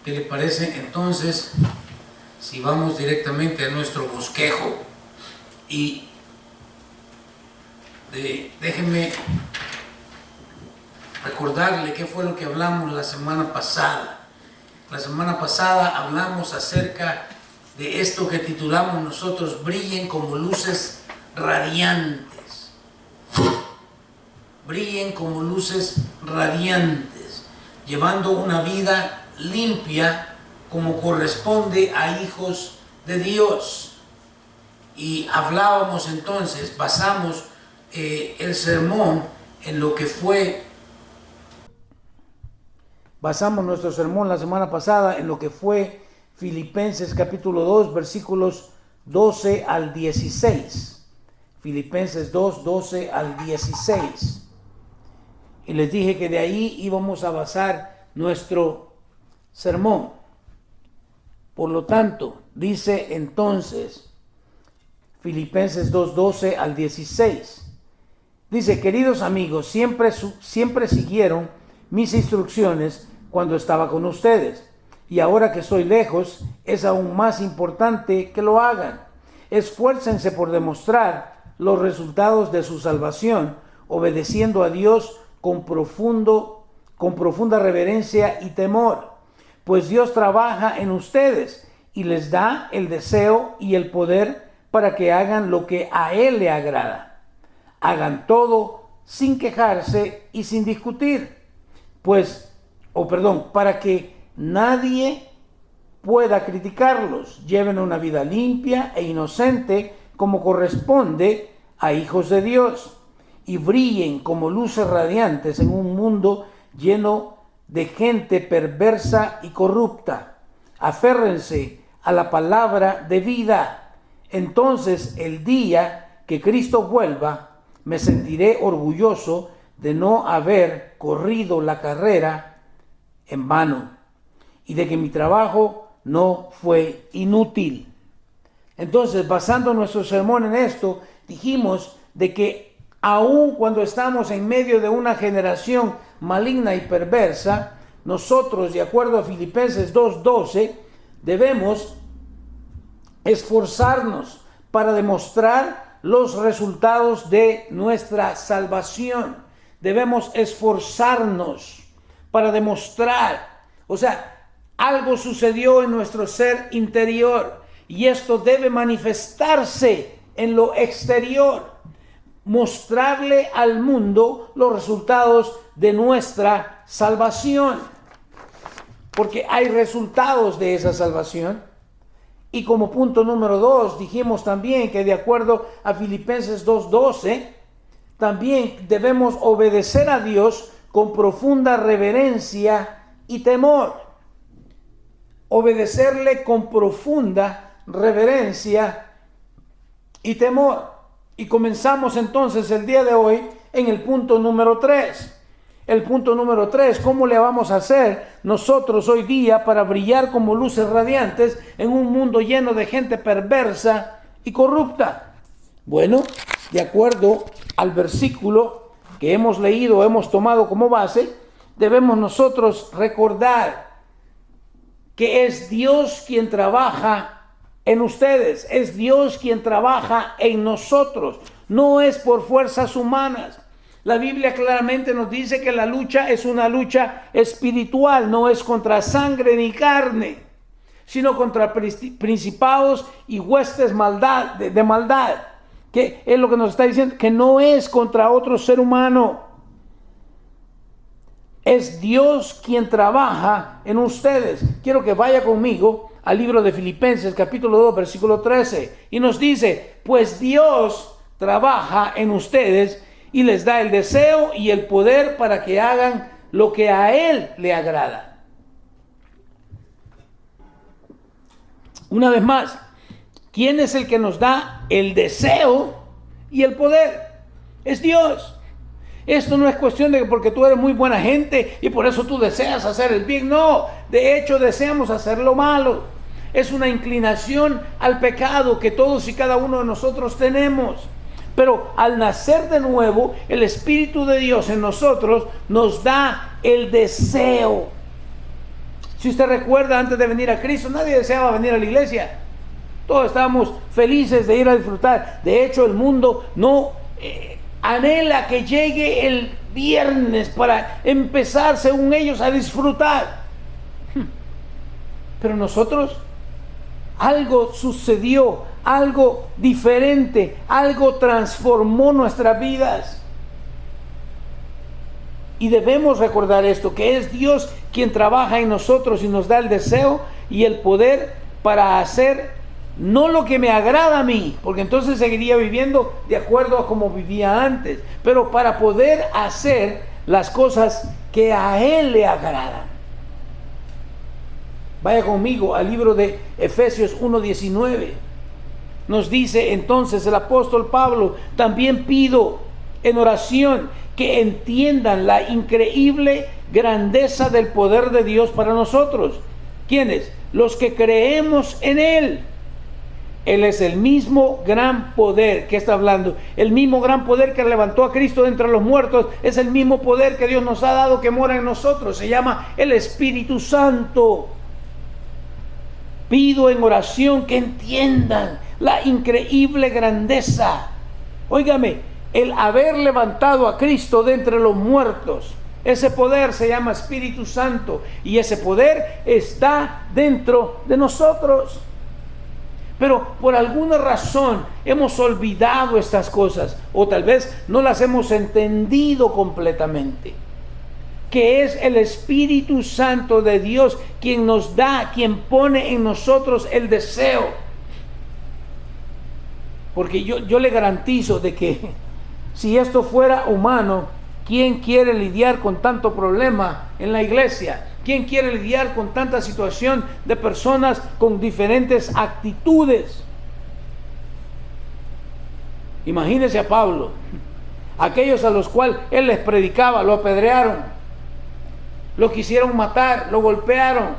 ¿Qué le parece entonces si vamos directamente a nuestro bosquejo? Y déjenme recordarle qué fue lo que hablamos la semana pasada. La semana pasada hablamos acerca de esto que titulamos nosotros brillen como luces radiantes. Brillen como luces radiantes, llevando una vida limpia como corresponde a hijos de Dios. Y hablábamos entonces, basamos el sermón en lo que fue. Basamos nuestro sermón la semana pasada en lo que fue Filipenses capítulo 2, versículos 12 al 16. Filipenses 2, 12 al 16. Y les dije que de ahí íbamos a basar nuestro sermón. Por lo tanto, dice entonces Filipenses 2, 12 al 16. Dice, queridos amigos, siempre siguieron mis instrucciones cuando estaba con ustedes. Y ahora que estoy lejos, es aún más importante que lo hagan. Esfuércense por demostrar los resultados de su salvación, obedeciendo a Dios con profunda reverencia y temor, pues Dios trabaja en ustedes y les da el deseo y el poder para que hagan lo que a Él le agrada. Hagan todo sin quejarse y sin discutir, para que nadie pueda criticarlos. Lleven una vida limpia e inocente como corresponde a hijos de Dios, y brillen como luces radiantes en un mundo lleno de gente perversa y corrupta. Aférrense a la palabra de vida. Entonces, el día que Cristo vuelva, me sentiré orgulloso de no haber corrido la carrera en vano y de que mi trabajo no fue inútil. Entonces, basando nuestro sermón en esto, dijimos de que aun cuando estamos en medio de una generación maligna y perversa, nosotros, de acuerdo a Filipenses 2:12, debemos esforzarnos para demostrar los resultados de nuestra salvación. Debemos esforzarnos para demostrar, algo sucedió en nuestro ser interior y esto debe manifestarse en lo exterior. Mostrarle al mundo los resultados de nuestra salvación, porque hay resultados de esa salvación. Y como punto número 2, dijimos también que de acuerdo a Filipenses 2:12, también debemos obedecer a Dios con profunda reverencia y temor. Obedecerle con profunda reverencia y temor. Y comenzamos entonces el día de hoy en el punto número 3. El punto número 3, ¿cómo le vamos a hacer nosotros hoy día para brillar como luces radiantes en un mundo lleno de gente perversa y corrupta? Bueno, de acuerdo al versículo que hemos leído, hemos tomado como base, debemos nosotros recordar que es Dios quien trabaja en ustedes, es Dios quien trabaja en nosotros, no es por fuerzas humanas. La Biblia claramente nos dice que la lucha es una lucha espiritual, no es contra sangre ni carne, sino contra principados y huestes de maldad. Que es lo que nos está diciendo, que no es contra otro ser humano. Es Dios quien trabaja en ustedes. Quiero que vaya conmigo al libro de Filipenses, capítulo 2, versículo 13. Y nos dice, pues Dios trabaja en ustedes y les da el deseo y el poder para que hagan lo que a Él le agrada. Una vez más, ¿quién es el que nos da el deseo y el poder? Es Dios. Esto no es cuestión de que porque tú eres muy buena gente y por eso tú deseas hacer el bien. No, de hecho deseamos hacer lo malo. Es una inclinación al pecado que todos y cada uno de nosotros tenemos. Pero al nacer de nuevo, el Espíritu de Dios en nosotros nos da el deseo. Si usted recuerda, antes de venir a Cristo, nadie deseaba venir a la iglesia. Todos estábamos felices de ir a disfrutar. De hecho, el mundo no anhela que llegue el viernes para empezar, según ellos, a disfrutar. Pero nosotros, algo sucedió, algo diferente, algo transformó nuestras vidas. Y debemos recordar esto, que es Dios quien trabaja en nosotros y nos da el deseo y el poder para hacer no lo que me agrada a mí, porque entonces seguiría viviendo de acuerdo a como vivía antes, pero para poder hacer las cosas que a Él le agradan. Vaya conmigo al libro de Efesios 1:19. Nos dice entonces el apóstol Pablo: también pido en oración que entiendan la increíble grandeza del poder de Dios para nosotros. ¿Quiénes? Los que creemos en Él. Él es el mismo gran poder que está hablando. El mismo gran poder que levantó a Cristo de entre los muertos es el mismo poder que Dios nos ha dado, que mora en nosotros. Se llama el Espíritu Santo. Pido en oración que entiendan la increíble grandeza. Óigame, el haber levantado a Cristo de entre los muertos, ese poder se llama Espíritu Santo, y ese poder está dentro de nosotros. Pero por alguna razón hemos olvidado estas cosas, o tal vez no las hemos entendido completamente. Que es el Espíritu Santo de Dios quien nos da, quien pone en nosotros el deseo. Porque yo le garantizo de que si esto fuera humano, ¿quién quiere lidiar con tanto problema en la iglesia? ¿Quién quiere lidiar con tanta situación de personas con diferentes actitudes? Imagínense a Pablo, aquellos a los cuales él les predicaba, lo apedrearon, lo quisieron matar, lo golpearon,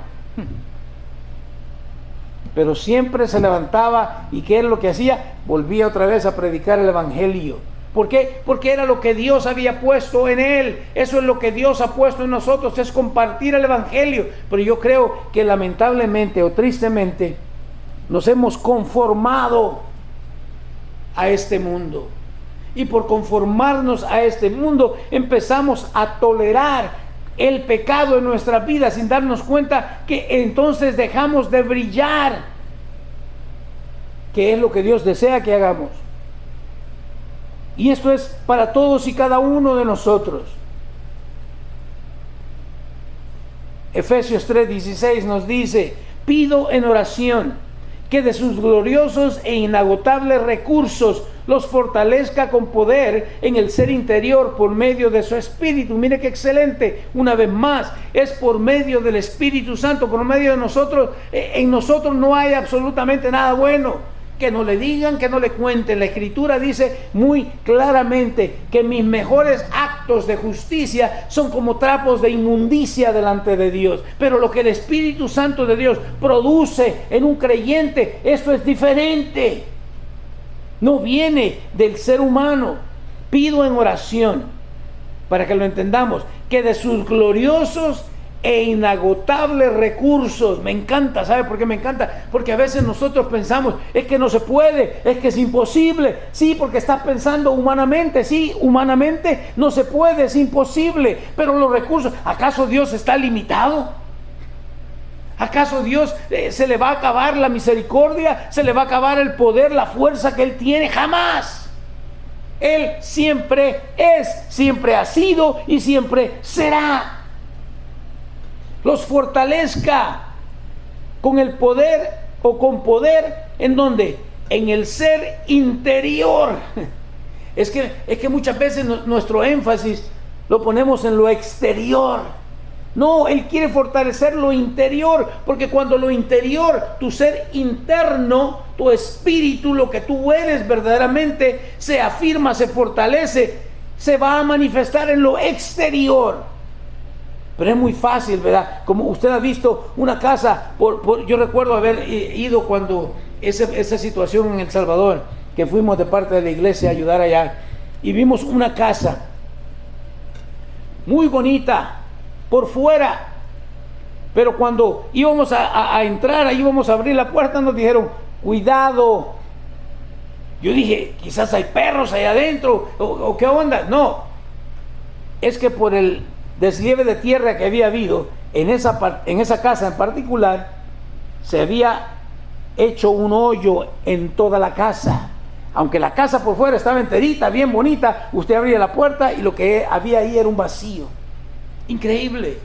pero siempre se levantaba, y ¿qué es lo que hacía? Volvía otra vez a predicar el evangelio. ¿Por qué? Porque era lo que Dios había puesto en él. Eso es lo que Dios ha puesto en nosotros, es compartir el evangelio. Pero yo creo que lamentablemente o tristemente nos hemos conformado a este mundo. Y por conformarnos a este mundo empezamos a tolerar el pecado en nuestra vida sin darnos cuenta que entonces dejamos de brillar, que es lo que Dios desea que hagamos. Y esto es para todos y cada uno de nosotros. Efesios 3:16 nos dice: pido en oración que de sus gloriosos e inagotables recursos los fortalezca con poder en el ser interior por medio de su Espíritu. Mire qué excelente, una vez más, es por medio del Espíritu Santo, por medio de nosotros. En nosotros no hay absolutamente nada bueno. Que no le digan, que no le cuenten. La Escritura dice muy claramente que mis mejores actos de justicia son como trapos de inmundicia delante de Dios. Pero lo que el Espíritu Santo de Dios produce en un creyente, esto es diferente. No viene del ser humano. Pido en oración, para que lo entendamos, que de sus gloriosos e inagotables recursos. Me encanta, ¿sabe por qué me encanta? Porque a veces nosotros pensamos, es que no se puede, es que es imposible. Sí, porque estás pensando humanamente. Sí, humanamente no se puede, es imposible. Pero los recursos, ¿acaso Dios está limitado? ¿Acaso Dios se le va a acabar la misericordia? ¿Se le va a acabar el poder, la fuerza que Él tiene? Jamás. Él siempre es, siempre ha sido y siempre será. Los fortalezca con el poder, o con poder, ¿en dónde? En el ser interior. Es que muchas veces nuestro énfasis lo ponemos en lo exterior. No, Él quiere fortalecer lo interior, porque cuando lo interior, tu ser interno, tu espíritu, lo que tú eres verdaderamente, se afirma, se fortalece, se va a manifestar en lo exterior. Pero es muy fácil, ¿verdad? Como usted ha visto una casa, yo recuerdo haber ido cuando esa situación en El Salvador, que fuimos de parte de la iglesia a ayudar allá, y vimos una casa muy bonita por fuera, Pero cuando íbamos a entrar, ahí íbamos a abrir la puerta, nos dijeron, cuidado. Yo dije, quizás hay perros ahí adentro, o qué onda. No, es que por el deslieve de tierra que había habido en esa casa en particular, se había hecho un hoyo en toda la casa. Aunque la casa por fuera estaba enterita, bien bonita, usted abría la puerta y lo que había ahí era un vacío. Increíble.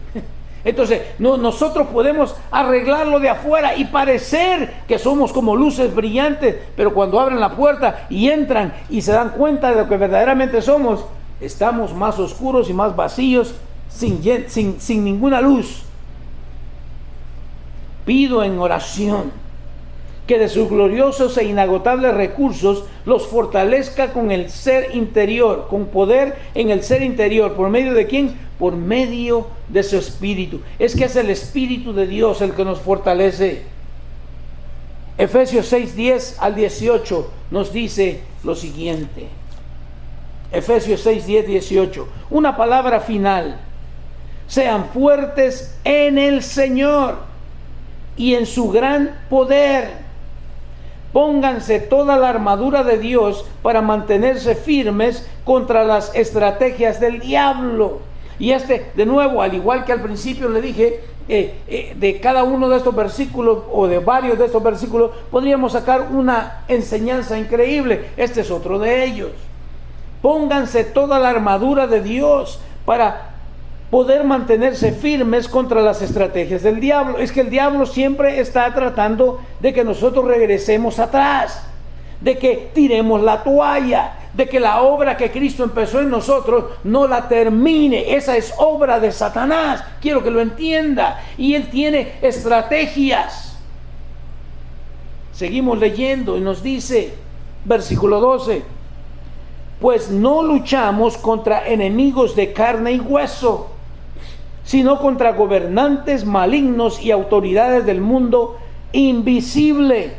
Entonces, nosotros podemos arreglarlo de afuera y parecer que somos como luces brillantes, pero cuando abren la puerta y entran y se dan cuenta de lo que verdaderamente somos, estamos más oscuros y más vacíos, sin ninguna luz. Pido en oración que de sus gloriosos e inagotables recursos los fortalezca con el ser interior, con poder en el ser interior. ¿Por medio de quién? Por medio de su Espíritu. Es que es el Espíritu de Dios el que nos fortalece. Efesios 6, 10 al 18 nos dice lo siguiente. Efesios 6, 10, 18. Una palabra final. Sean fuertes en el Señor y en su gran poder. Pónganse toda la armadura de Dios para mantenerse firmes contra las estrategias del diablo. Y de nuevo, al igual que al principio le dije, de cada uno de estos versículos o de varios de estos versículos podríamos sacar una enseñanza increíble. Este es otro de ellos. Pónganse toda la armadura de Dios para poder mantenerse firmes contra las estrategias del diablo. Es que el diablo siempre está tratando de que nosotros regresemos atrás, de que tiremos la toalla, de que la obra que Cristo empezó en nosotros no la termine. Esa es obra de Satanás. Quiero que lo entienda. Y él tiene estrategias. Seguimos leyendo y nos dice, versículo 12, pues no luchamos contra enemigos de carne y hueso, sino contra gobernantes malignos y autoridades del mundo invisible,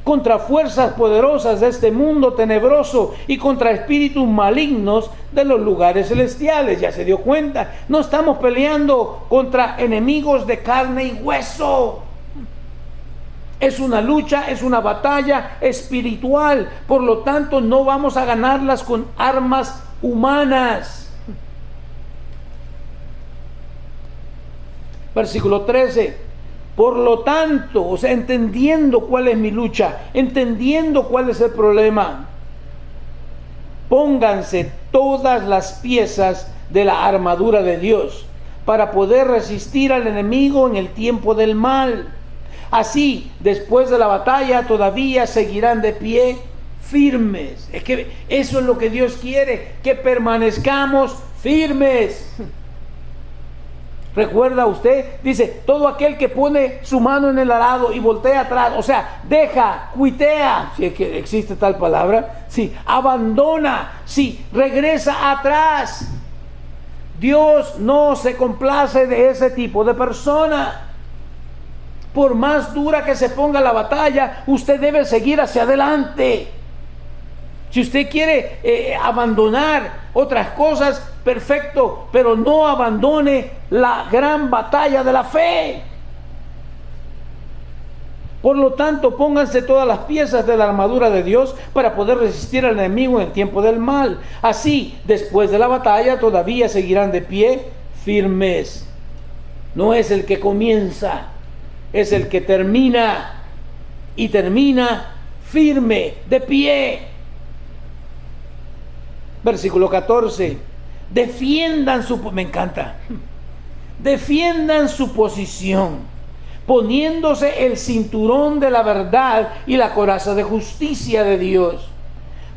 contra fuerzas poderosas de este mundo tenebroso y contra espíritus malignos de los lugares celestiales. Ya se dio cuenta, no estamos peleando contra enemigos de carne y hueso. Es una lucha, es una batalla espiritual, por lo tanto no vamos a ganarlas con armas humanas. Versículo 13, por lo tanto, o sea, entendiendo cuál es mi lucha, entendiendo cuál es el problema, pónganse todas las piezas de la armadura de Dios para poder resistir al enemigo en el tiempo del mal. Así, después de la batalla, todavía seguirán de pie firmes. Es que eso es lo que Dios quiere, que permanezcamos firmes. ¿Recuerda usted? Dice, todo aquel que pone su mano en el arado y voltea atrás, o sea, deja, cuitea, si es que existe tal palabra, sí, abandona, sí, regresa atrás. Dios no se complace de ese tipo de persona. Por más dura que se ponga la batalla, usted debe seguir hacia adelante. Si usted quiere abandonar otras cosas, perfecto, pero no abandone la gran batalla de la fe. Por lo tanto, pónganse todas las piezas de la armadura de Dios para poder resistir al enemigo en el tiempo del mal. Así, después de la batalla, todavía seguirán de pie firmes. No es el que comienza, es el que termina, y termina firme, de pie. Versículo 14, defiendan me encanta, defiendan su posición, poniéndose el cinturón de la verdad y la coraza de justicia de Dios.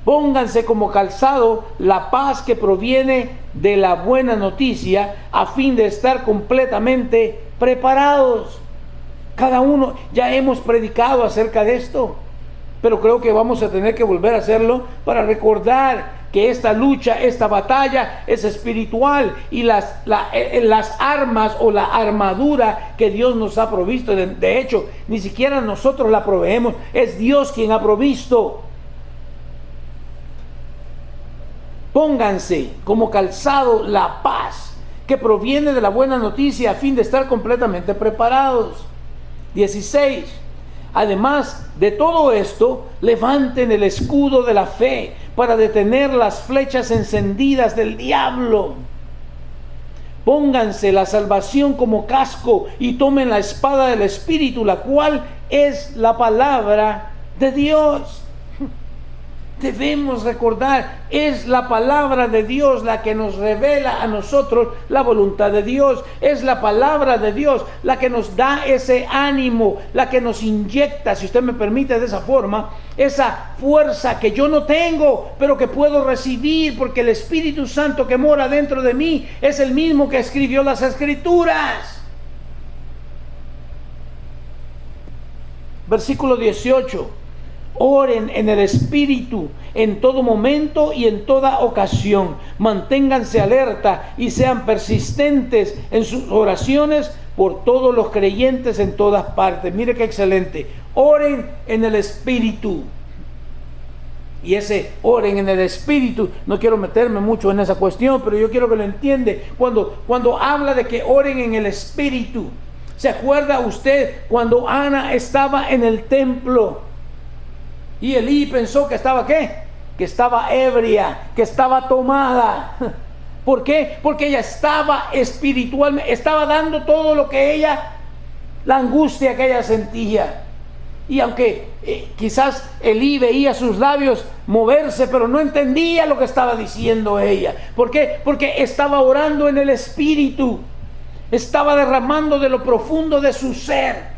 Pónganse como calzado la paz que proviene de la buena noticia, a fin de estar completamente preparados. Cada uno, ya hemos predicado acerca de esto, pero creo que vamos a tener que volver a hacerlo para recordar que esta lucha, esta batalla es espiritual, y las armas o la armadura que Dios nos ha provisto, de hecho, ni siquiera nosotros la proveemos, es Dios quien ha provisto. Pónganse como calzado la paz que proviene de la buena noticia a fin de estar completamente preparados. 16. Además de todo esto, levanten el escudo de la fe para detener las flechas encendidas del diablo. Pónganse la salvación como casco y tomen la espada del Espíritu, la cual es la palabra de Dios. Debemos recordar, es la palabra de Dios la que nos revela a nosotros la voluntad de Dios. Es la palabra de Dios la que nos da ese ánimo, la que nos inyecta, si usted me permite de esa forma, esa fuerza que yo no tengo, pero que puedo recibir, porque el Espíritu Santo que mora dentro de mí es el mismo que escribió las Escrituras. Versículo 18. Oren en el Espíritu en todo momento y en toda ocasión. Manténganse alerta y sean persistentes en sus oraciones por todos los creyentes en todas partes. Mire qué excelente. Oren en el Espíritu. Y ese oren en el Espíritu, no quiero meterme mucho en esa cuestión, pero yo quiero que lo entiende. Cuando habla de que oren en el Espíritu, ¿se acuerda usted cuando Ana estaba en el templo? Y Elí pensó que estaba ¿qué? Que estaba ebria, que estaba tomada. ¿Por qué? Porque ella estaba espiritualmente, estaba dando todo lo que ella, la angustia que ella sentía. Y aunque quizás Elí veía sus labios moverse, pero no entendía lo que estaba diciendo ella. ¿Por qué? Porque estaba orando en el Espíritu. Estaba derramando de lo profundo de su ser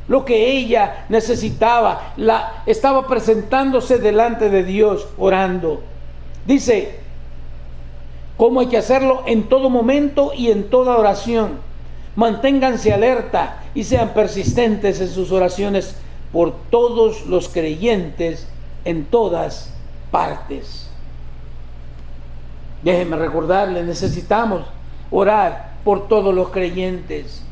lo que ella necesitaba. Estaba presentándose delante de Dios, orando. Dice, ¿cómo hay que hacerlo? En todo momento y en toda oración. Manténganse alerta y sean persistentes en sus oraciones por todos los creyentes en todas partes. Déjenme recordarles, necesitamos orar por todos los creyentes.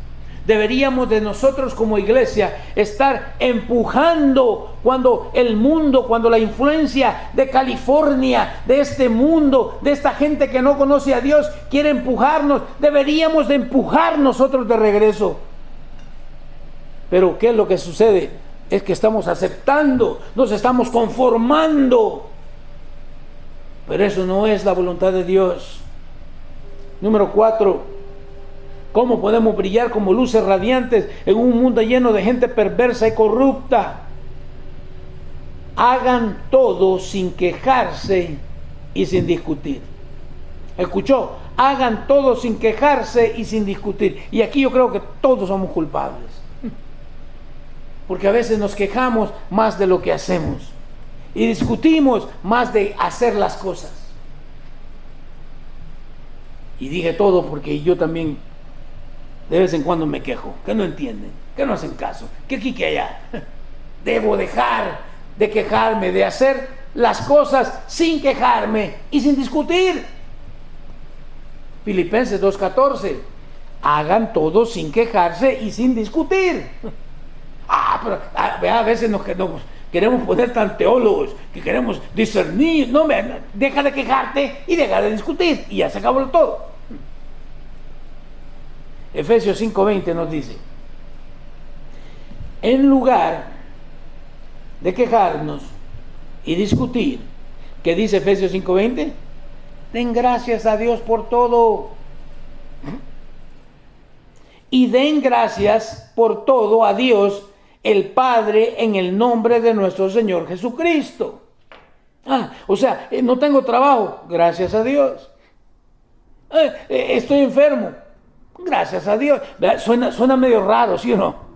Deberíamos de nosotros como iglesia estar empujando cuando el mundo, cuando la influencia de California, de este mundo, de esta gente que no conoce a Dios, quiere empujarnos. Deberíamos de empujar nosotros de regreso. Pero ¿qué es lo que sucede? Es que estamos aceptando, nos estamos conformando. Pero eso no es la voluntad de Dios. Número 4. ¿Cómo podemos brillar como luces radiantes en un mundo lleno de gente perversa y corrupta? Hagan todo sin quejarse y sin discutir. ¿Escuchó? Hagan todo sin quejarse y sin discutir. Y aquí yo creo que todos somos culpables. Porque a veces nos quejamos más de lo que hacemos. Y discutimos más de hacer las cosas. Y dije todo porque yo también de vez en cuando me quejo, que no entienden, que no hacen caso, que aquí, que allá. Debo dejar de quejarme, de hacer las cosas sin quejarme y sin discutir. Filipenses 2:14. Hagan todo sin quejarse y sin discutir. Pero a veces nos queremos poner tan teólogos que queremos discernir. No, deja de quejarte y deja de discutir y ya se acabó todo. Efesios 5:20 nos dice, en lugar de quejarnos y discutir, ¿qué dice Efesios 5:20? Den gracias a Dios por todo. Y den gracias por todo a Dios, el Padre, en el nombre de nuestro Señor Jesucristo. O sea, no tengo trabajo, gracias a Dios. Estoy enfermo, gracias a Dios. Suena medio raro, ¿sí o no?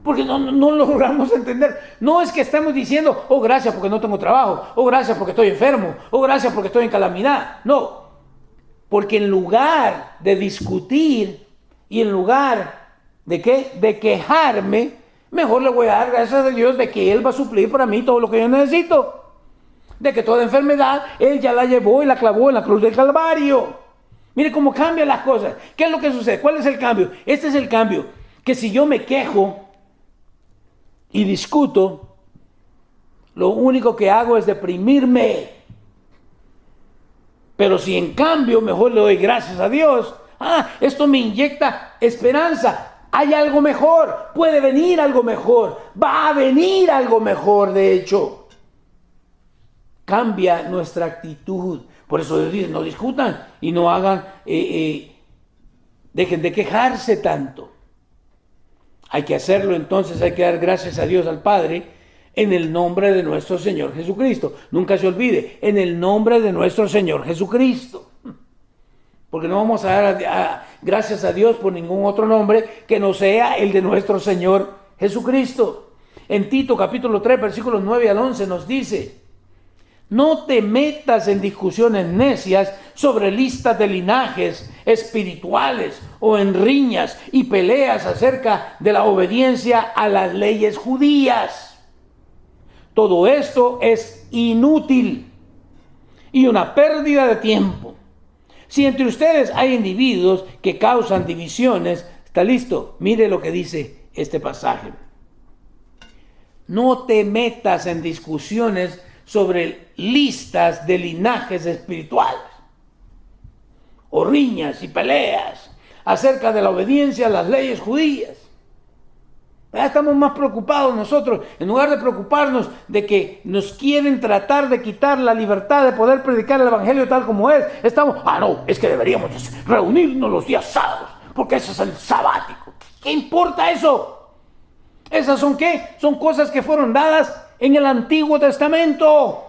Porque no logramos entender. No es que estemos diciendo, oh, gracias porque no tengo trabajo, oh, gracias porque estoy enfermo, oh, gracias porque estoy en calamidad. No, porque en lugar de discutir y en lugar de ¿qué? De quejarme, mejor le voy a dar gracias a Dios de que Él va a suplir para mí todo lo que yo necesito. De que toda enfermedad Él ya la llevó y la clavó en la cruz del Calvario. Mire cómo cambian las cosas. ¿Qué es lo que sucede? ¿Cuál es el cambio? Este es el cambio. Que si yo me quejo y discuto, lo único que hago es deprimirme. Pero si en cambio mejor le doy gracias a Dios, Esto me inyecta esperanza. Hay algo mejor, puede venir algo mejor, va a venir algo mejor, de hecho. Cambia nuestra actitud. Por eso Dios dice, no discutan y no hagan, dejen de quejarse tanto. Hay que hacerlo, entonces hay que dar gracias a Dios, al Padre, en el nombre de nuestro Señor Jesucristo. Nunca se olvide, en el nombre de nuestro Señor Jesucristo. Porque no vamos a dar gracias a Dios por ningún otro nombre que no sea el de nuestro Señor Jesucristo. En Tito capítulo 3, versículos 9 al 11 nos dice: no te metas en discusiones necias sobre listas de linajes espirituales o en riñas y peleas acerca de la obediencia a las leyes judías. Todo esto es inútil y una pérdida de tiempo. Si entre ustedes hay individuos que causan divisiones, ¿está listo? Mire lo que dice este pasaje. No te metas en discusiones sobre listas de linajes espirituales o riñas y peleas acerca de la obediencia a las leyes judías. Ya estamos más preocupados nosotros, en lugar de preocuparnos de que nos quieren tratar de quitar la libertad de poder predicar el evangelio tal como es. Estamos, no, es que deberíamos reunirnos los días sábados, porque ese es el sabático. ¿Qué importa eso? ¿Esas son qué? Son cosas que fueron dadas en el Antiguo Testamento.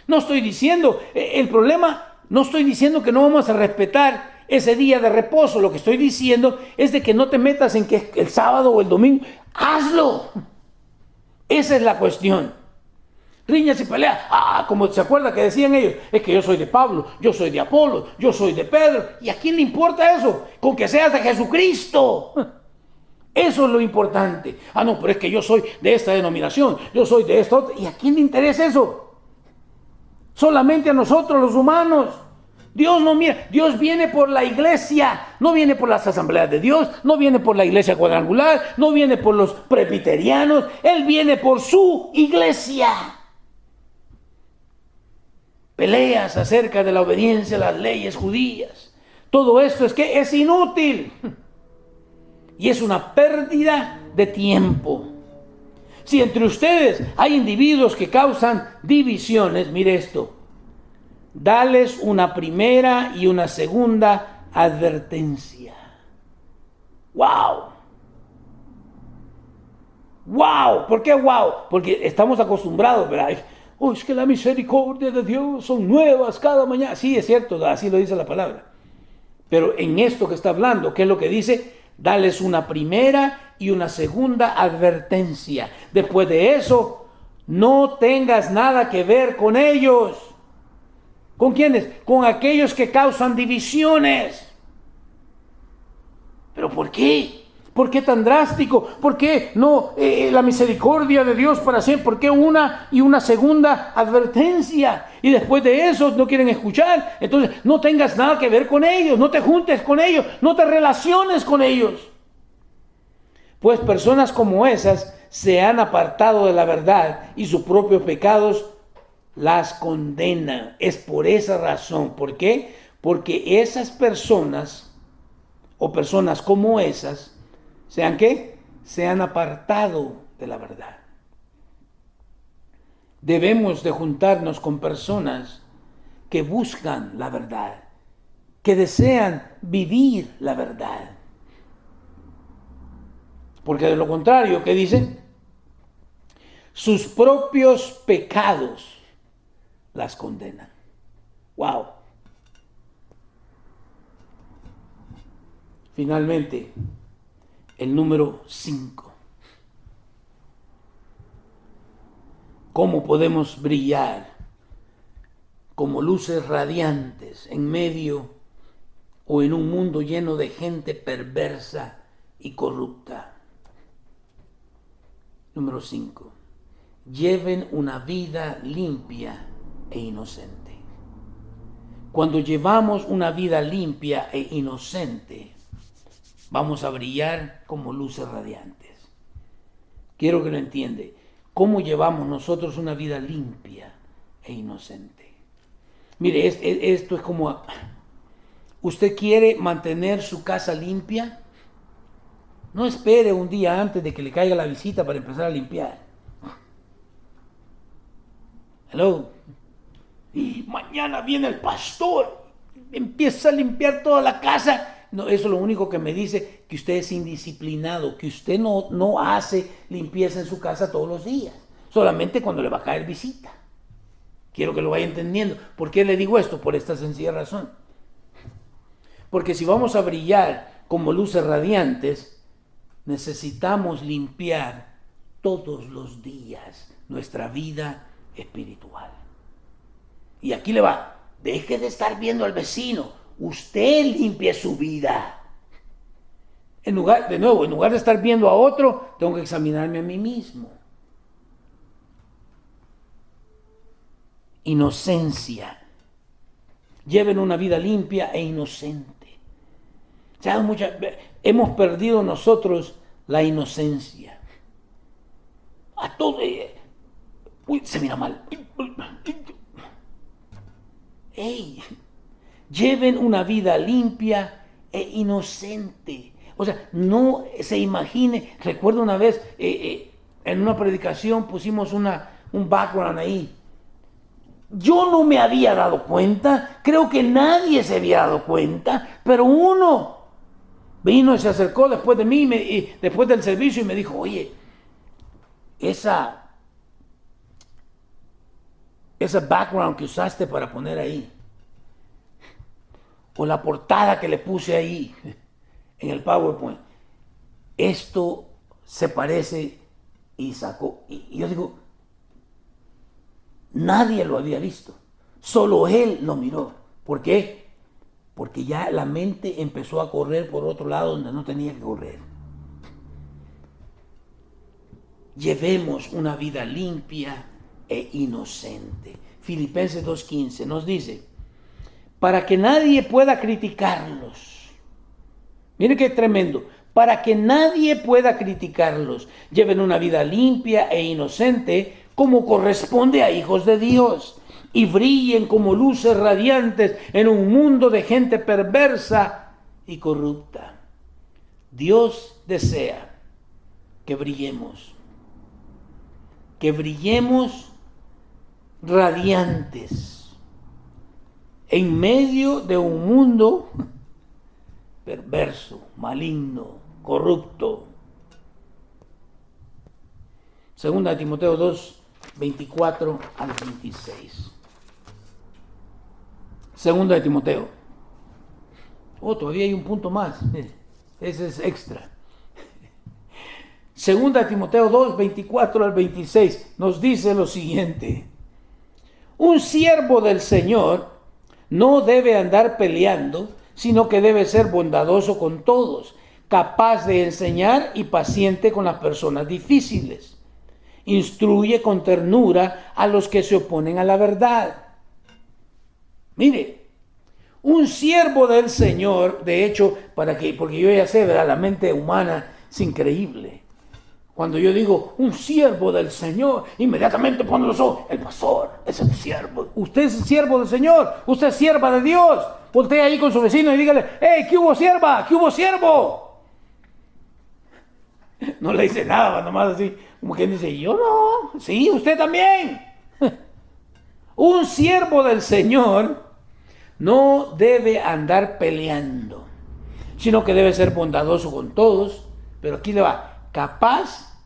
No estoy diciendo, el problema, no estoy diciendo que no vamos a respetar ese día de reposo. Lo que estoy diciendo es de que no te metas en que el sábado o el domingo, hazlo. Esa es la cuestión. Riñas y peleas. Como se acuerda que decían ellos, es que yo soy de Pablo, yo soy de Apolo, yo soy de Pedro. ¿Y a quién le importa eso? Con que seas de Jesucristo. Eso es lo importante. No, pero es que yo soy de esta denominación, yo soy de esta otra. ¿Y a quién le interesa eso? Solamente a nosotros los humanos. Dios no mira, Dios viene por la iglesia, no viene por las asambleas de Dios, no viene por la iglesia cuadrangular, no viene por los presbiterianos, Él viene por su iglesia. Peleas acerca de la obediencia a las leyes judías. Todo esto es inútil. Y es una pérdida de tiempo. Si entre ustedes hay individuos que causan divisiones, mire esto, dales una primera y una segunda advertencia. ¡Wow! ¡Wow! ¿Por qué wow? Porque estamos acostumbrados, ¿verdad? Es que la misericordia de Dios son nuevas cada mañana. Sí, es cierto, así lo dice la palabra. Pero en esto que está hablando, ¿qué es lo que dice? Dales una primera y una segunda advertencia. Después de eso, no tengas nada que ver con ellos. ¿Con quiénes? Con aquellos que causan divisiones. ¿Pero por qué? ¿Por qué tan drástico? ¿Por qué no la misericordia de Dios para siempre? ¿Por qué una y una segunda advertencia? Y después de eso no quieren escuchar. Entonces no tengas nada que ver con ellos, no te juntes con ellos, no te relaciones con ellos. Pues personas como esas se han apartado de la verdad y sus propios pecados las condenan. Es por esa razón. ¿Por qué? Porque esas personas o personas como esas ¿sean qué? Se han apartado de la verdad. Debemos de juntarnos con personas que buscan la verdad, que desean vivir la verdad. Porque de lo contrario, ¿qué dicen? Sus propios pecados las condenan. ¡Wow! Finalmente, el número 5. ¿Cómo podemos brillar como luces radiantes en medio o en un mundo lleno de gente perversa y corrupta? Número 5. Lleven una vida limpia e inocente. Cuando llevamos una vida limpia e inocente, vamos a brillar como luces radiantes. Quiero que lo entiende. ¿Cómo llevamos nosotros una vida limpia e inocente? Mire, esto es como ¿Usted quiere mantener su casa limpia? No espere un día antes de que le caiga la visita para empezar a limpiar. Hello. Y mañana viene el pastor, empieza a limpiar toda la casa. No, eso es lo único que me dice que usted es indisciplinado, que usted no hace limpieza en su casa todos los días, solamente cuando le va a caer visita. Quiero que lo vaya entendiendo. ¿Por qué le digo esto? Por esta sencilla razón. Porque si vamos a brillar como luces radiantes, necesitamos limpiar todos los días nuestra vida espiritual. Y aquí le va. Deje de estar viendo al vecino. Usted limpie su vida. En lugar de estar viendo a otro, tengo que examinarme a mí mismo. Inocencia. Lleven una vida limpia e inocente. Hemos perdido nosotros la inocencia. A todo. Se mira mal. Lleven una vida limpia e inocente. O sea, no se imagine. Recuerdo una vez en una predicación pusimos un background ahí. Yo no me había dado cuenta, creo que nadie se había dado cuenta, pero uno vino y se acercó después de mí, después del servicio, y me dijo, oye, esa background que usaste para poner ahí, o la portada que le puse ahí en el PowerPoint, esto se parece, y sacó, y yo digo, nadie lo había visto, solo él lo miró. ¿Por qué? Porque ya la mente empezó a correr por otro lado donde no tenía que correr. Llevemos una vida limpia e inocente. Filipenses 2:15 nos dice, para que nadie pueda criticarlos. Mire qué tremendo. Para que nadie pueda criticarlos, lleven una vida limpia e inocente como corresponde a hijos de Dios, y brillen como luces radiantes en un mundo de gente perversa y corrupta. Dios desea que brillemos radiantes en medio de un mundo perverso, maligno, corrupto. Segunda de Timoteo 2, 24 al 26. Segunda de Timoteo. Todavía hay un punto más. Ese es extra. Segunda de Timoteo 2, 24 al 26 nos dice lo siguiente. Un siervo del Señor no debe andar peleando, sino que debe ser bondadoso con todos, capaz de enseñar y paciente con las personas difíciles. Instruye con ternura a los que se oponen a la verdad. Mire, un siervo del Señor, de hecho, porque yo ya sé, ¿verdad? La mente humana es increíble. Cuando yo digo un siervo del Señor, inmediatamente cuando los ojos, el pastor es el siervo. Usted es el siervo del Señor, usted es sierva de Dios. Voltea ahí con su vecino y dígale, ¡hey, qué hubo sierva! ¿Qué hubo siervo? No le dice nada, nomás así, como quien dice, yo no, sí, usted también. Un siervo del Señor no debe andar peleando, sino que debe ser bondadoso con todos, pero aquí le va, capaz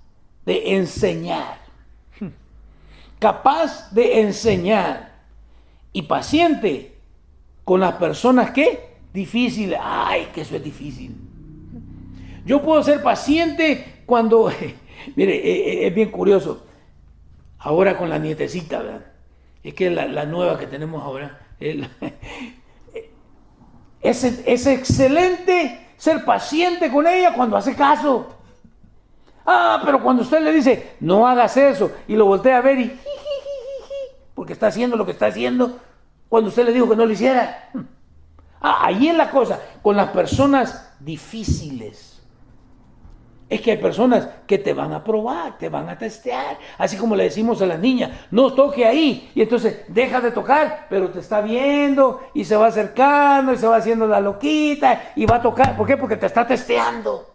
de enseñar, y paciente con las personas que difíciles. Ay, que eso es difícil. Yo puedo ser paciente cuando, mire, es bien curioso, ahora con la nietecita, ¿verdad? Es que la nueva que tenemos ahora, es excelente ser paciente con ella cuando hace caso. Pero cuando usted le dice, no hagas eso, y lo voltea a ver y porque está haciendo lo que está haciendo, cuando usted le dijo que no lo hiciera. Ahí es la cosa, con las personas difíciles. Es que hay personas que te van a probar, te van a testear. Así como le decimos a las niñas, no toque ahí. Y entonces deja de tocar, pero te está viendo y se va acercando y se va haciendo la loquita y va a tocar. ¿Por qué? Porque te está testeando.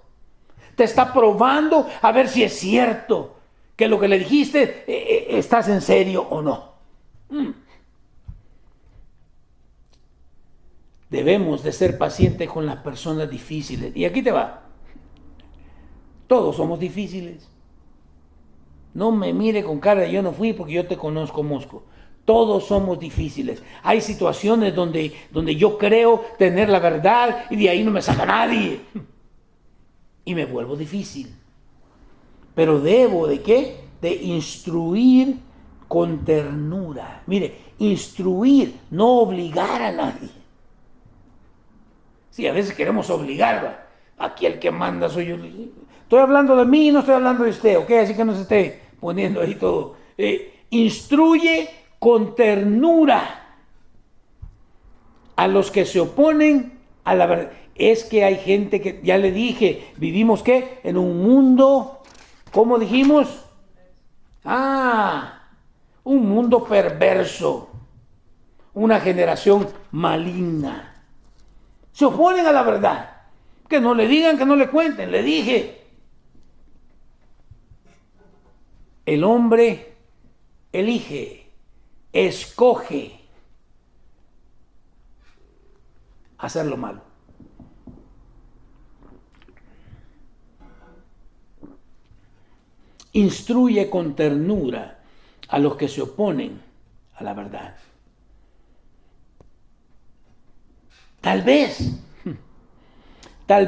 Te está probando a ver si es cierto que lo que le dijiste estás en serio o no. Debemos de ser pacientes con las personas difíciles. Y aquí te va. Todos somos difíciles. No me mire con cara de yo no fui porque yo te conozco, Mosco. Todos somos difíciles. Hay situaciones donde yo creo tener la verdad y de ahí no me saca nadie. Y me vuelvo difícil. Pero debo ¿de qué? De instruir con ternura. Mire, instruir, no obligar a nadie. Sí, a veces queremos obligar, ¿va? Aquí el que manda soy yo. Estoy hablando de mí, no estoy hablando de usted, ¿ok? Así que no se esté poniendo ahí todo. Instruye con ternura a los que se oponen a la verdad. Es que hay gente que, ya le dije, vivimos ¿qué? En un mundo, ¿cómo dijimos? Un mundo perverso. Una generación maligna. Se oponen a la verdad. Que no le digan, que no le cuenten. Le dije. El hombre elige, escoge hacer lo malo. Instruye con ternura a los que se oponen a la verdad. Tal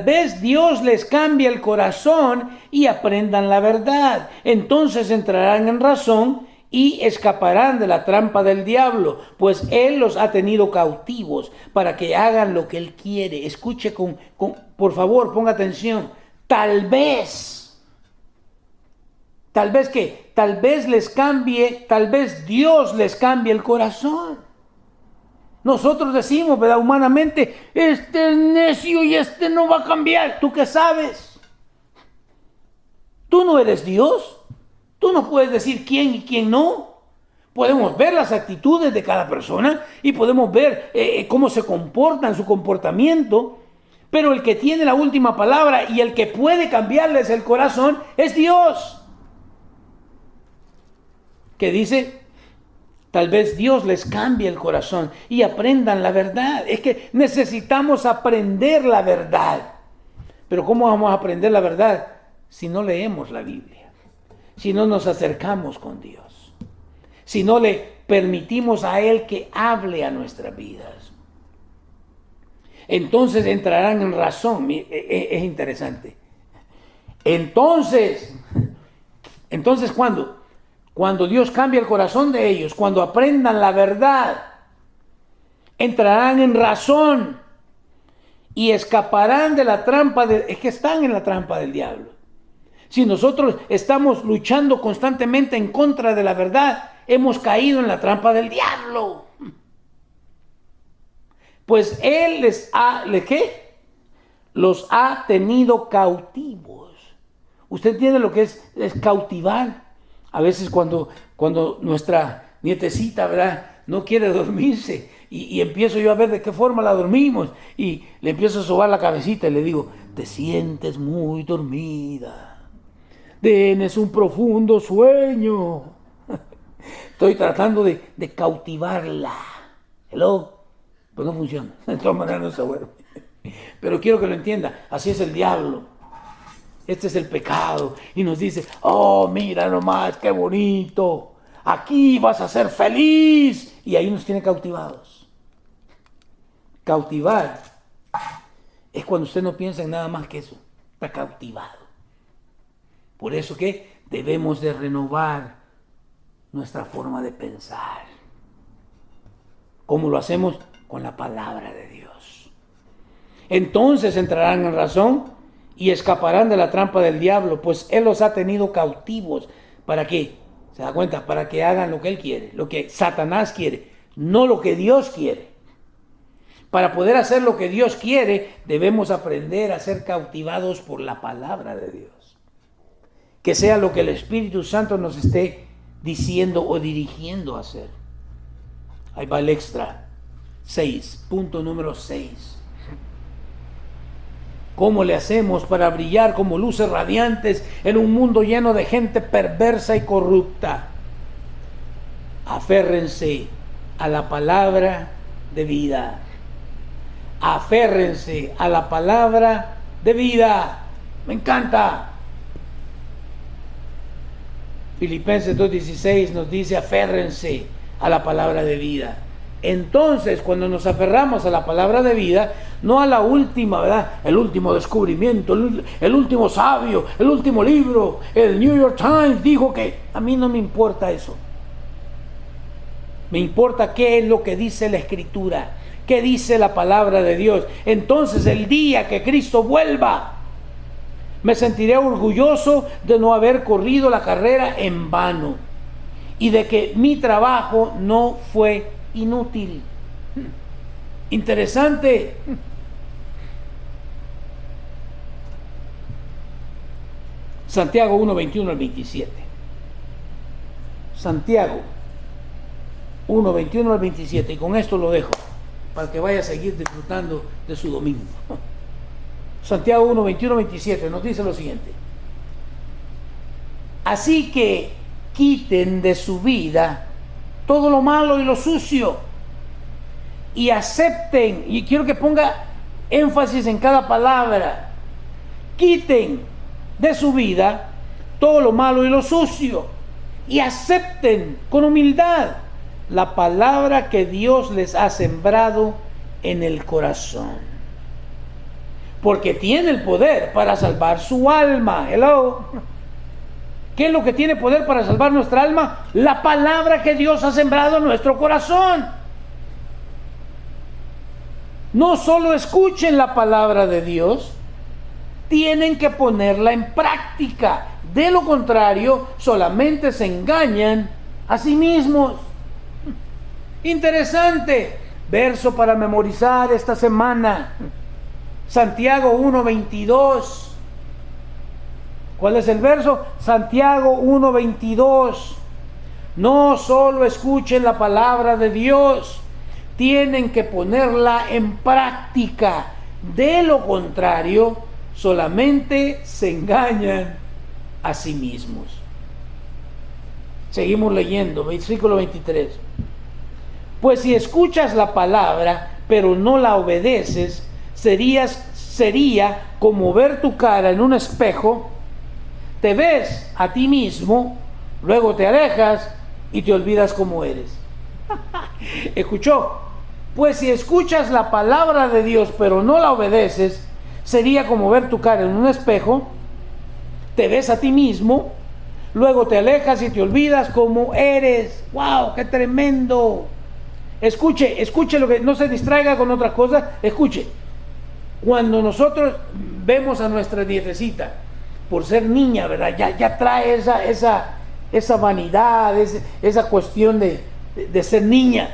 vez Dios les cambie el corazón y aprendan la verdad. Entonces entrarán en razón y escaparán de la trampa del diablo, pues Él los ha tenido cautivos para que hagan lo que Él quiere. Escuche por favor, ponga atención. Tal vez les cambie, tal vez Dios les cambie el corazón. Nosotros decimos, ¿verdad? Humanamente, este es necio y este no va a cambiar. ¿Tú qué sabes? Tú no eres Dios. Tú no puedes decir quién y quién no. Podemos ver las actitudes de cada persona y podemos ver cómo se comportan, su comportamiento. Pero el que tiene la última palabra y el que puede cambiarles el corazón es Dios. Que dice, tal vez Dios les cambie el corazón y aprendan la verdad. Es que necesitamos aprender la verdad. Pero ¿cómo vamos a aprender la verdad si no leemos la Biblia? Si no nos acercamos con Dios. Si no le permitimos a Él que hable a nuestras vidas. Entonces entrarán en razón. Es interesante. Entonces, ¿cuándo? Cuando Dios cambia el corazón de ellos, cuando aprendan la verdad, entrarán en razón y escaparán de la trampa es que están en la trampa del diablo. Si nosotros estamos luchando constantemente en contra de la verdad, hemos caído en la trampa del diablo. Pues Él los ha tenido cautivos. ¿Usted entiende lo que es cautivar? A veces cuando nuestra nietecita, ¿verdad?, no quiere dormirse y empiezo yo a ver de qué forma la dormimos y le empiezo a sobar la cabecita y le digo, te sientes muy dormida, tienes un profundo sueño. Estoy tratando de cautivarla. Hello, pues no funciona, de todas maneras no se duerme. Pero quiero que lo entienda, así es el diablo. Este es el pecado. Y nos dice, oh, mira nomás, qué bonito. Aquí vas a ser feliz. Y ahí nos tiene cautivados. Cautivar es cuando usted no piensa en nada más que eso. Está cautivado. Por eso que debemos de renovar nuestra forma de pensar. ¿Cómo lo hacemos? Con la palabra de Dios. Entonces entrarán en razón y escaparán de la trampa del diablo, pues Él los ha tenido cautivos. ¿Para qué? ¿Se da cuenta? Para que hagan lo que Él quiere, lo que Satanás quiere, no lo que Dios quiere. Para poder hacer lo que Dios quiere, debemos aprender a ser cautivados por la palabra de Dios. que sea lo que el Espíritu Santo nos esté diciendo o dirigiendo a hacer. Ahí va el extra. 6, punto número 6. ¿Cómo le hacemos para brillar como luces radiantes en un mundo lleno de gente perversa y corrupta? Aférrense a la palabra de vida. Aférrense a la palabra de vida. Me encanta. Filipenses 2:16 nos dice: aférrense a la palabra de vida. Entonces, cuando nos aferramos a la palabra de vida, no a la última, ¿verdad? El último descubrimiento, el último sabio, el último libro, el New York Times dijo que... A mí no me importa eso. Me importa qué es lo que dice la Escritura, qué dice la palabra de Dios. Entonces, el día que Cristo vuelva, me sentiré orgulloso de no haber corrido la carrera en vano y de que mi trabajo no fue inútil. Interesante. Santiago 1, 21 al 27. Santiago 1, 21 al 27. Y con esto lo dejo para que vaya a seguir disfrutando de su domingo. Santiago 1, 21, 27 nos dice lo siguiente: así que quiten de su vida todo lo malo y lo sucio y acepten, y quiero que ponga énfasis en cada palabra, quiten de su vida todo lo malo y lo sucio y acepten con humildad la palabra que Dios les ha sembrado en el corazón, porque tiene el poder para salvar su alma. Hello. ¿Qué es lo que tiene poder para salvar nuestra alma? La palabra que Dios ha sembrado en nuestro corazón. No solo escuchen la palabra de Dios, tienen que ponerla en práctica. De lo contrario, solamente se engañan a sí mismos. Interesante. Verso para memorizar esta semana. Santiago 1:22. ¿Cuál es el verso? Santiago 1:22. No solo escuchen la palabra de Dios, tienen que ponerla en práctica. De lo contrario, solamente se engañan a sí mismos. Seguimos leyendo, versículo 23. Pues si escuchas la palabra, pero no la obedeces, sería como ver tu cara en un espejo. Te ves a ti mismo, luego te alejas y te olvidas cómo eres. ¿Escuchó? Pues si escuchas la palabra de Dios pero no la obedeces, sería como ver tu cara en un espejo. Te ves a ti mismo, luego te alejas y te olvidas cómo eres. ¡Wow! ¡Qué tremendo! Escuche lo que... No se distraiga con otras cosas. Escuche. Cuando nosotros vemos a nuestra nietecita, por ser niña, ¿verdad? Ya trae esa vanidad, esa cuestión de ser niña.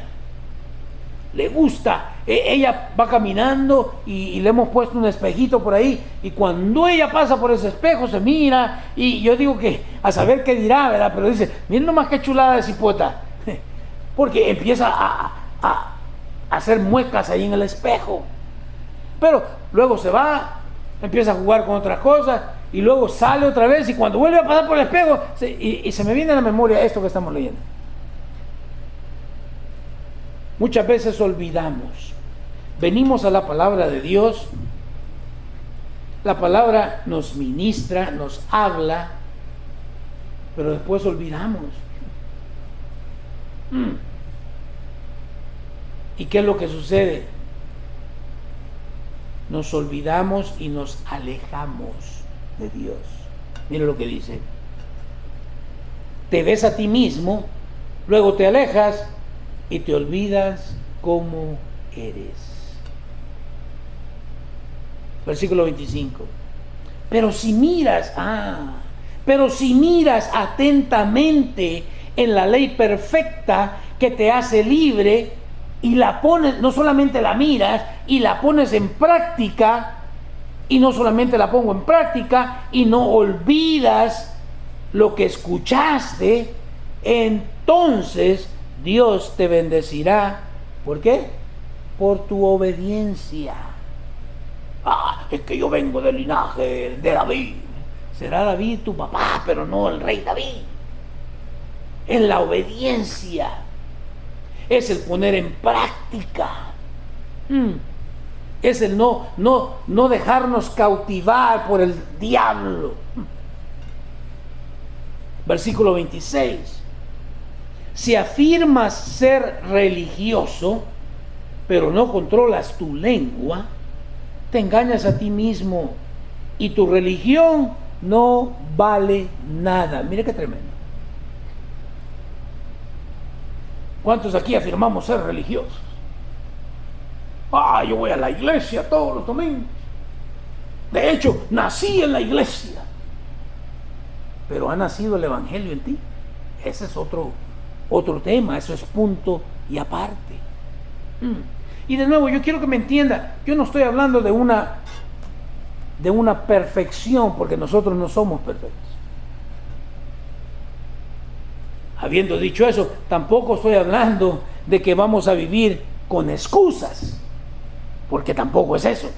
Le gusta. Ella va caminando y le hemos puesto un espejito por ahí, y cuando ella pasa por ese espejo se mira, y yo digo que a saber qué dirá, ¿verdad? Pero dice, miren nomás qué chulada de cipota, porque empieza a hacer muecas ahí en el espejo. Pero luego se va, empieza a jugar con otras cosas, y luego sale otra vez, y cuando vuelve a pasar por el espejo, y se me viene a la memoria esto que estamos leyendo. Muchas veces olvidamos. Venimos a la palabra de Dios, la palabra nos ministra, nos habla, pero después olvidamos. ¿Y qué es lo que sucede? Nos olvidamos y nos alejamos de Dios. Mira lo que dice: te ves a ti mismo, luego te alejas y te olvidas cómo eres. Versículo 25. Pero si miras atentamente en la ley perfecta que te hace libre, y la pones, no solamente la miras y la pones en práctica, y no solamente la pongo en práctica y no olvidas lo que escuchaste, entonces Dios te bendecirá. ¿Por qué? Por tu obediencia. Es que yo vengo del linaje de David. Será David tu papá, pero no el rey David. Es la obediencia. Es el poner en práctica. Es el no dejarnos cautivar por el diablo. Versículo 26. Si afirmas ser religioso, pero no controlas tu lengua, te engañas a ti mismo y tu religión no vale nada. Mire qué tremendo. ¿Cuántos aquí afirmamos ser religiosos? Yo voy a la iglesia todos los domingos. De hecho, nací en la iglesia. Pero ¿ha nacido el evangelio en ti? Ese es otro tema, eso es punto y aparte. Y de nuevo, yo quiero que me entienda, yo no estoy hablando de una perfección, porque nosotros no somos perfectos. Habiendo dicho eso, tampoco estoy hablando de que vamos a vivir con excusas, porque tampoco es eso.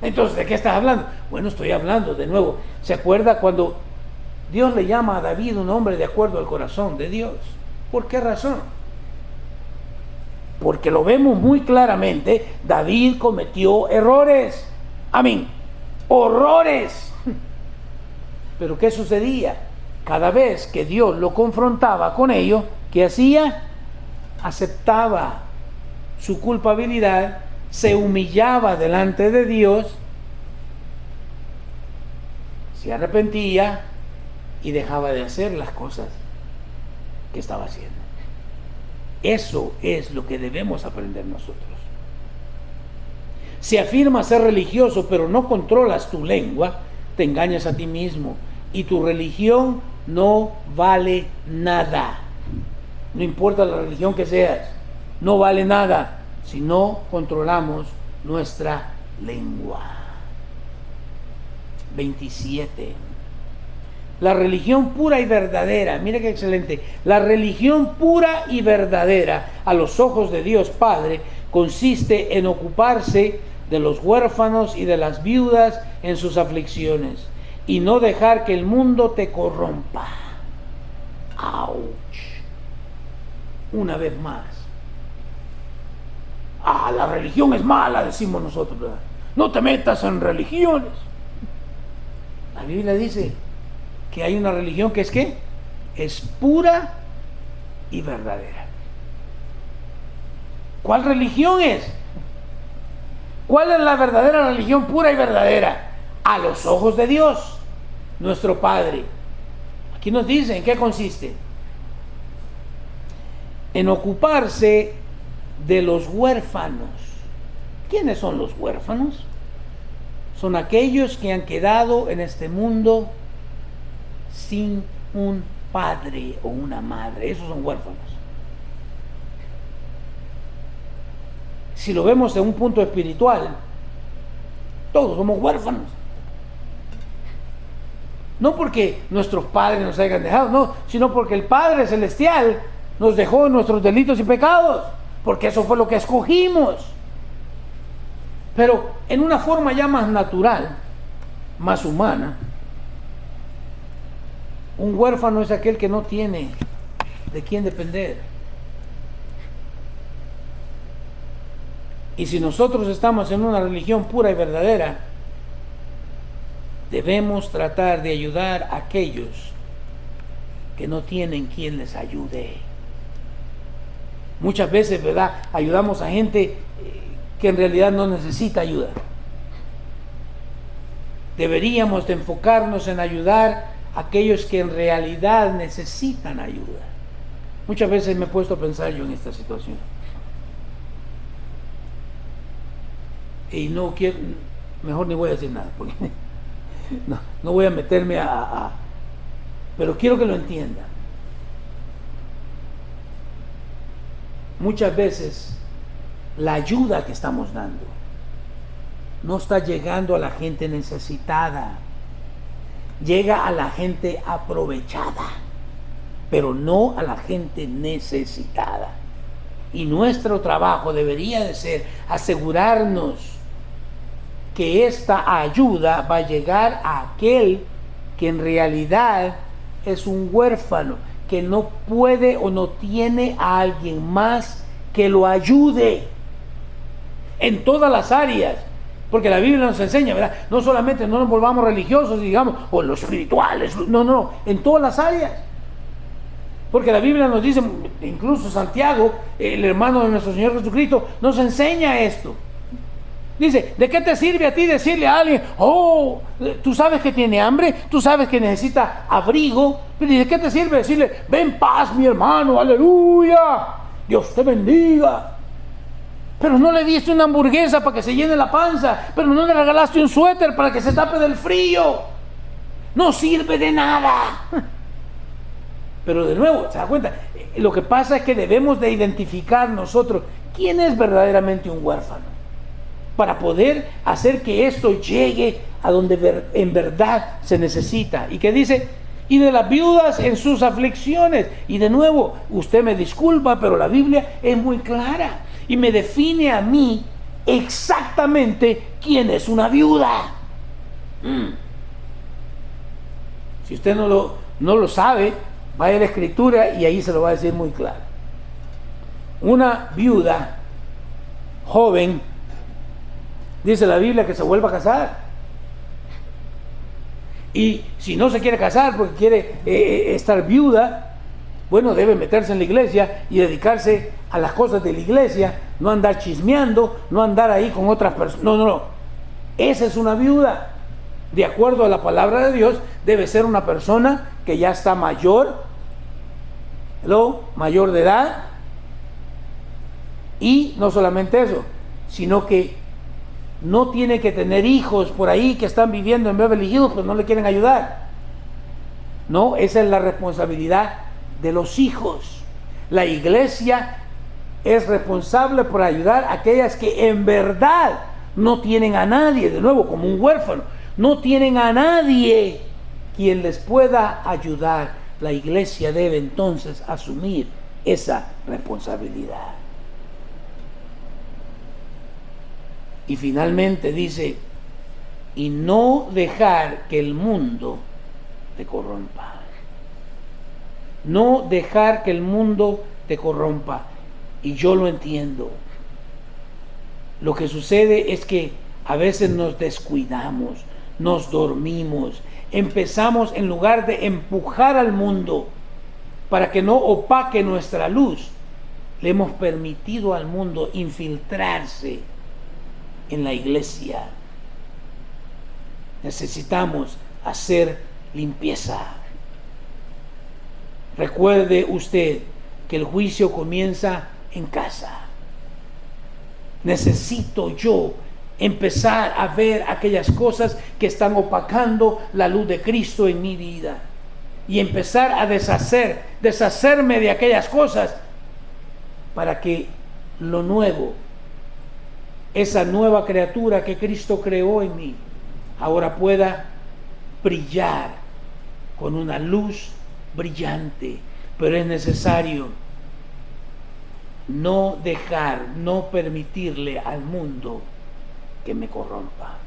Entonces, ¿de qué estás hablando? Bueno, estoy hablando de nuevo. ¿Se acuerda cuando Dios le llama a David un hombre de acuerdo al corazón de Dios? ¿Por qué razón? Porque lo vemos muy claramente, David cometió errores. Amén. Horrores. Pero ¿qué sucedía? Cada vez que Dios lo confrontaba con ello, ¿qué hacía? Aceptaba su culpabilidad, se humillaba delante de Dios, se arrepentía y dejaba de hacer las cosas que estaba haciendo. Eso es lo que debemos aprender nosotros. Si afirmas ser religioso pero no controlas tu lengua, te engañas a ti mismo y tu religión no vale nada. No importa la religión que seas, no vale nada si no controlamos nuestra lengua. 27. La religión pura y verdadera, mire qué excelente, la religión pura y verdadera a los ojos de Dios Padre consiste en ocuparse de los huérfanos y de las viudas en sus aflicciones y no dejar que el mundo te corrompa. ¡Auch! Una vez más. La religión es mala, decimos nosotros, ¿verdad? No te metas en religiones. La Biblia dice que hay una religión que es ¿qué? Es pura y verdadera. ¿Cuál religión es? ¿Cuál es la verdadera religión pura y verdadera? A los ojos de Dios, nuestro Padre. Aquí nos dice en qué consiste. En ocuparse de los huérfanos. ¿Quiénes son los huérfanos? Son aquellos que han quedado en este mundo sin un padre o una madre. Esos son huérfanos. Si lo vemos de un punto espiritual, todos somos huérfanos. No porque nuestros padres nos hayan dejado, no, sino porque el Padre Celestial nos dejó en nuestros delitos y pecados, porque eso fue lo que escogimos. Pero en una forma ya más natural, más humana, un huérfano es aquel que no tiene de quién depender. Y si nosotros estamos en una religión pura y verdadera, debemos tratar de ayudar a aquellos que no tienen quien les ayude. Muchas veces, ¿verdad?, ayudamos a gente que en realidad no necesita ayuda. Deberíamos de enfocarnos en ayudar a aquellos que en realidad necesitan ayuda. Muchas veces me he puesto a pensar yo en esta situación. Y no quiero, mejor ni voy a decir nada, porque no voy a meterme pero quiero que lo entiendan. Muchas veces la ayuda que estamos dando no está llegando a la gente necesitada. llega a la gente aprovechada, pero no a la gente necesitada. Y nuestro trabajo debería de ser asegurarnos que esta ayuda va a llegar a aquel que en realidad es un huérfano, que no puede o no tiene a alguien más que lo ayude en todas las áreas. Porque la Biblia nos enseña, ¿verdad? No solamente no nos volvamos religiosos, digamos, o en lo espirituales, no, en todas las áreas. Porque la Biblia nos dice, incluso Santiago, el hermano de nuestro Señor Jesucristo, nos enseña esto. Dice, ¿de qué te sirve a ti decirle a alguien, oh, tú sabes que tiene hambre, tú sabes que necesita abrigo? Pero ¿de qué te sirve decirle, ven paz mi hermano, aleluya, Dios te bendiga? Pero no le diste una hamburguesa para que se llene la panza, pero no le regalaste un suéter para que se tape del frío. No sirve de nada. Pero de nuevo, ¿se da cuenta? Lo que pasa es que debemos de identificar nosotros quién es verdaderamente un huérfano, para poder hacer que esto llegue a donde en verdad se necesita. Y que dice, y de las viudas en sus aflicciones. Y de nuevo, usted me disculpa, pero la Biblia es muy clara y me define a mí exactamente quién es una viuda. Si usted no lo sabe, vaya a la Escritura y ahí se lo va a decir muy claro. Una viuda joven, dice la Biblia, que se vuelva a casar. Y si no se quiere casar porque quiere estar viuda, bueno, debe meterse en la iglesia y dedicarse a las cosas de la iglesia, no andar chismeando, no andar ahí con otras personas. No. Esa es una viuda. De acuerdo a la palabra de Dios, debe ser una persona que ya está mayor, mayor de edad. Y no solamente eso, sino que no tiene que tener hijos por ahí que están viviendo en Beverly Hills, pues no le quieren ayudar. No, esa es la responsabilidad de los hijos. La iglesia es responsable por ayudar a aquellas que en verdad no tienen a nadie, de nuevo, como un huérfano, no tienen a nadie quien les pueda ayudar. La iglesia debe entonces asumir esa responsabilidad. Y finalmente dice, y no dejar que el mundo te corrompa. No dejar que el mundo te corrompa. Y yo lo entiendo. Lo que sucede es que a veces nos descuidamos, nos dormimos, empezamos, en lugar de empujar al mundo para que no opaque nuestra luz, le hemos permitido al mundo infiltrarse en la iglesia. Necesitamos hacer limpieza. Recuerde usted que el juicio comienza en casa. Necesito yo empezar a ver aquellas cosas que están opacando la luz de Cristo en mi vida y empezar a deshacerme de aquellas cosas para que lo nuevo, esa nueva criatura que Cristo creó en mí, ahora pueda brillar con una luz brillante. Pero es necesario no permitirle al mundo que me corrompa.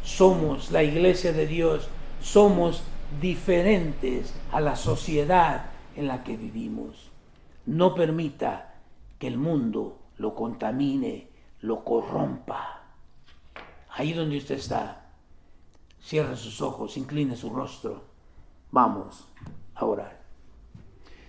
Somos la iglesia de Dios, somos diferentes a la sociedad en la que vivimos. No permita que el mundo lo contamine, lo corrompa. Ahí donde usted está, cierre sus ojos, incline su rostro. Vamos a orar.